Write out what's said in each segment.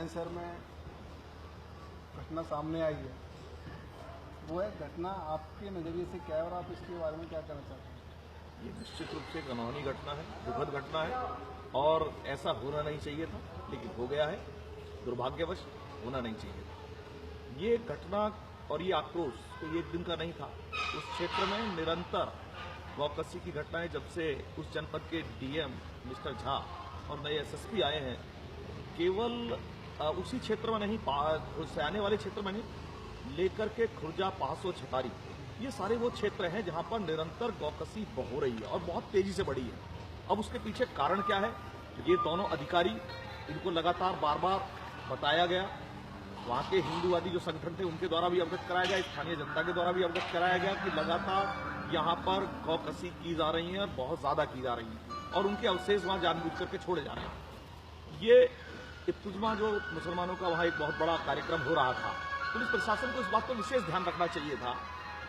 उज्जैन शहर में घटना सामने आई है, वो है घटना आपके नज़रिए से क्या है और आप इसके बारे में क्या कहना चाहते हैं? ये निश्चित रूप से एक अनहोनी घटना है, दुखद घटना है और ऐसा होना नहीं चाहिए था, लेकिन हो गया है। दुर्भाग्यवश होना नहीं चाहिए था। ये घटना और ये आक्रोश तो एक दिन का नहीं था। उस क्षेत्र में निरंतर गौकसी की घटनाएं जब से उस जनपद के डीएम मिस्टर झा और नए एसएसपी आए हैं, केवल उसी क्षेत्र में नहीं, उससे आने वाले क्षेत्र में नहीं, लेकर के खुर्जा, पासो, छतारी, ये सारे वो क्षेत्र हैं जहां पर निरंतर गौकसी हो रही है और बहुत तेजी से बढ़ी है। अब उसके पीछे कारण क्या है? ये दोनों अधिकारी, इनको लगातार बार बार बताया गया, वहां के हिंदूवादी जो संगठन थे उनके द्वारा भी अवगत कराया गया, स्थानीय जनता के द्वारा भी अवगत कराया गया कि लगातार यहाँ पर गौकसी की जा रही है और बहुत ज्यादा की जा रही है और उनके अवशेष वहां जानबूझ करके छोड़े जा रहे हैं। ये इफ्तित्मा जो मुसलमानों का वहां एक बहुत बड़ा कार्यक्रम हो रहा था, पुलिस प्रशासन को इस बात पर विशेष ध्यान रखना चाहिए था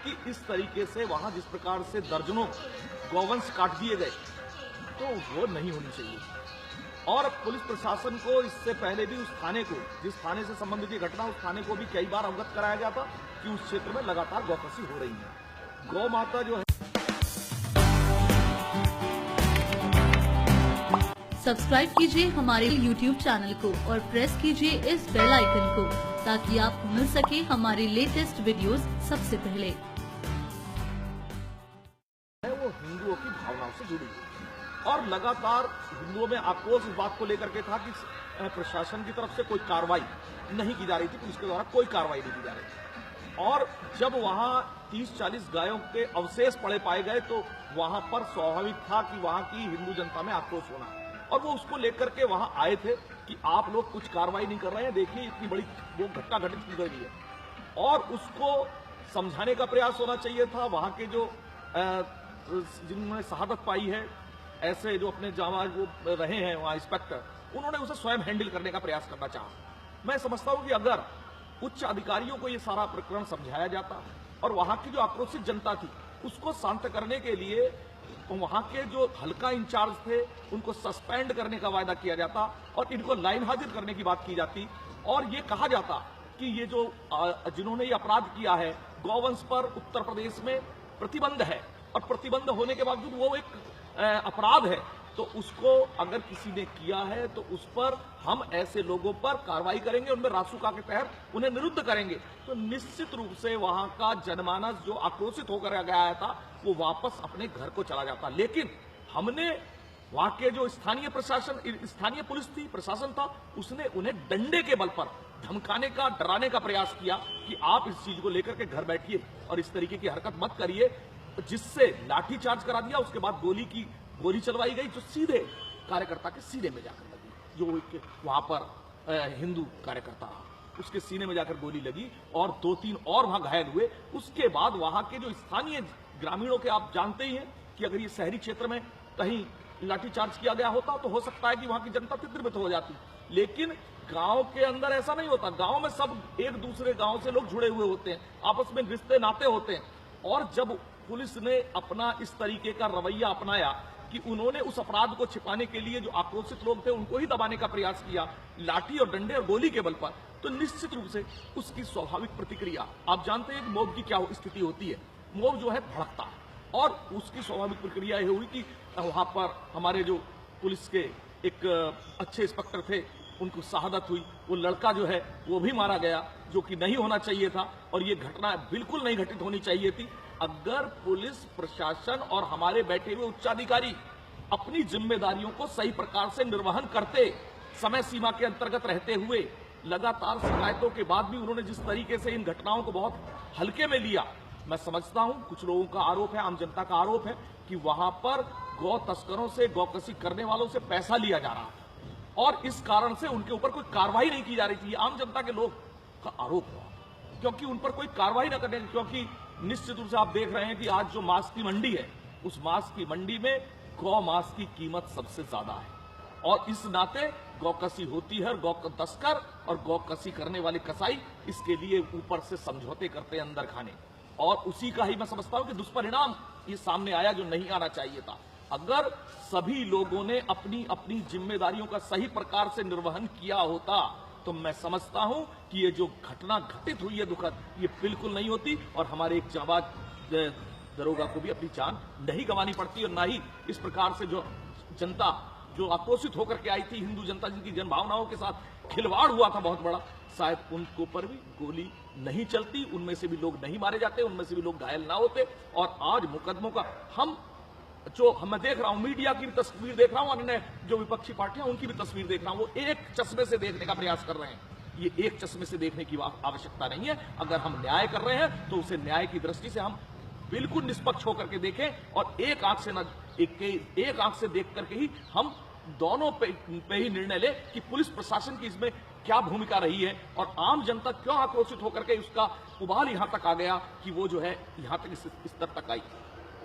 कि इस तरीके से वहां जिस प्रकार से दर्जनों गौवंश काट दिए गए, तो वो नहीं होनी चाहिए। और पुलिस प्रशासन को इससे पहले भी उस थाने को, जिस थाने से संबंधित ये घटना, उस थाने को भी कई बार अवगत कराया गया था कि उस क्षेत्र में लगातार गौकसी हो रही है। गौ माता जो है। सब्सक्राइब कीजिए हमारे YouTube चैनल को और प्रेस कीजिए इस बेल आइकन को ताकि आप मिल सके हमारे लेटेस्ट वीडियोस सबसे पहले। वो हिंदुओं की भावनाओं से जुड़ी है और लगातार हिंदुओं में आक्रोश इस बात को लेकर के था कि प्रशासन की तरफ से कोई कार्रवाई नहीं की जा रही थी, पुलिस के द्वारा कोई कार्रवाई नहीं की जा रही थी। और जब वहां 30-40 गायों के अवशेष पड़े पाए गए तो वहां पर स्वाभाविक था कि वहां की हिंदू जनता में आक्रोश होना, और वो उसको लेकर के वहां आए थे कि आप लोग कुछ कार्रवाई नहीं कर रहे हैं, देखिए इतनी बड़ी वो घटना घटित की गई है। और उसको समझाने का प्रयास होना चाहिए था। वहां के जो जिन्होंने शहादत पाई है, ऐसे जो अपने जांबाज वो रहे हैं वहां इंस्पेक्टर, उन्होंने उसे स्वयं हैंडल करने का प्रयास करना चाहा। मैं समझता हूं कि अगर उच्च अधिकारियों को ये सारा प्रकरण समझाया जाता और वहां की जो आक्रोशित जनता थी उसको शांत करने के लिए वहां के जो हल्का इंचार्ज थे उनको सस्पेंड करने का वायदा किया जाता और इनको लाइन हाजिर करने की बात की जाती और ये कहा जाता कि ये जो जिन्होंने ये अपराध किया है, गौवंश पर उत्तर प्रदेश में प्रतिबंध है और प्रतिबंध होने के बावजूद वो एक अपराध है, तो उसको अगर किसी ने किया है तो उस पर हम ऐसे लोगों पर कार्रवाई करेंगे, उनमें रासुका के तहत उन्हें निरुद्ध करेंगे। तो निश्चित रूप से वहां का जनमानस जो आक्रोशित होकर गया था वो वापस अपने घर को चला जाता। लेकिन हमने वहां के जो स्थानीय प्रशासन, स्थानीय पुलिस थी, प्रशासन था, उसने उन्हें डंडे के बल पर धमकाने का, डराने का प्रयास किया कि आप इस चीज को लेकर के घर बैठिए और इस तरीके की हरकत मत करिए, जिससे लाठीचार्ज करा दिया। उसके बाद गोली चलवाई गई जो सीधे कार्यकर्ता के सीने में जाकर लगी, जो वहां पर हिंदू कार्यकर्ता, उसके सीने में जाकर गोली लगी और 2-3 और वहां घायल हुए। उसके बाद वहां के जो स्थानीय ग्रामीणों के, आप जानते ही हैं कि अगर ये शहरी क्षेत्र में कहीं लाठीचार्ज किया गया होता तो हो सकता है कि वहां की जनता तिरमित हो जाती, लेकिन गांव के अंदर ऐसा नहीं होता। गांव में सब एक दूसरे गांव से लोग जुड़े हुए होते हैं, आपस में रिश्ते नाते होते हैं। और जब पुलिस ने अपना इस तरीके का रवैया अपनाया कि उन्होंने उस अपराध को छिपाने के लिए जो आक्रोशित लोग थे उनको ही दबाने का प्रयास किया, लाठी और डंडे और गोली के बल पर, तो निश्चित रूप से उसकी स्वाभाविक प्रतिक्रिया, आप जानते हैं कि मॉब की क्या स्थिति होती है, मॉब जो है भड़कता है, और उसकी स्वाभाविक प्रक्रिया यह हुई कि वहां पर हमारे जो पुलिस के एक अच्छे इंस्पेक्टर थे उनको शहादत हुई। वो लड़का जो है वो भी मारा गया, जो कि नहीं होना चाहिए था और ये घटना बिल्कुल नहीं घटित होनी चाहिए थी। अगर पुलिस प्रशासन और हमारे बैठे हुए उच्चाधिकारी अपनी जिम्मेदारियों को सही प्रकार से निर्वहन करते, समय सीमा के अंतर्गत रहते हुए, लगातार शिकायतों के बाद भी उन्होंने जिस तरीके से इन घटनाओं को बहुत हल्के में लिया, मैं समझता हूं कुछ लोगों का आरोप है, आम जनता का आरोप है कि वहां पर गौ तस्करों से, गौकसी करने वालों से पैसा लिया जा रहा था और इस कारण से उनके ऊपर कोई कार्रवाई नहीं की जा रही थी। आम जनता के लोग का आरोप हुआ क्योंकि उन पर कोई कार्रवाई न करने, क्योंकि निश्चित रूप से आप देख रहे हैं कि आज जो मांस की मंडी है, उस मांस की मंडी में गौ मांस की कीमत सबसे ज्यादा है और इस नाते गौकसी होती है। गौ तस्कर और गौकसी करने वाले कसाई इसके लिए ऊपर से समझौते करते हैं अंदर खाने, और उसी का ही मैं समझता हूं कि दुष्परिणाम ये सामने आया जो नहीं आना चाहिए था। अगर सभी लोगों ने अपनी अपनी जिम्मेदारियों का सही प्रकार से निर्वहन किया होता तो मैं समझता हूं कि ये जो घटना घटित हुई है दुखद, ये बिल्कुल नहीं होती और हमारे एक जाबाज दरोगा को भी अपनी जान नहीं गंवानी पड़ती और ना ही इस प्रकार से जो जनता जो आक्रोशित होकर के आई थी, हिंदू जनता जिनकी जन भावनाओं के साथ खिलवाड़ हुआ था बहुत बड़ा, शायद उनको पर भी गोली नहीं चलती, उनमें से भी लोग नहीं मारे जाते, उनमें से भी लोग घायल ना होते। और आज मुकदमों का मैं देख रहा हूं, मीडिया की भी तस्वीर देख रहा हूं, अन्य जो विपक्षी पार्टियां उनकी भी तस्वीर देख रहा हूं, वो एक चश्मे से देखने का प्रयास कर रहे हैं। ये एक चश्मे से देखने की आवश्यकता नहीं है। अगर हम न्याय कर रहे हैं तो उसे न्याय की दृष्टि से हम बिल्कुल निष्पक्ष होकर के देखें और एक आंख से देख करके ही हम दोनों पे ही निर्णय ले कि पुलिस प्रशासन की इसमें क्या भूमिका रही है और आम जनता क्यों आक्रोशित होकर के उसका उबाल यहां तक आ गया कि वो जो है यहां तक इस स्तर तक आई।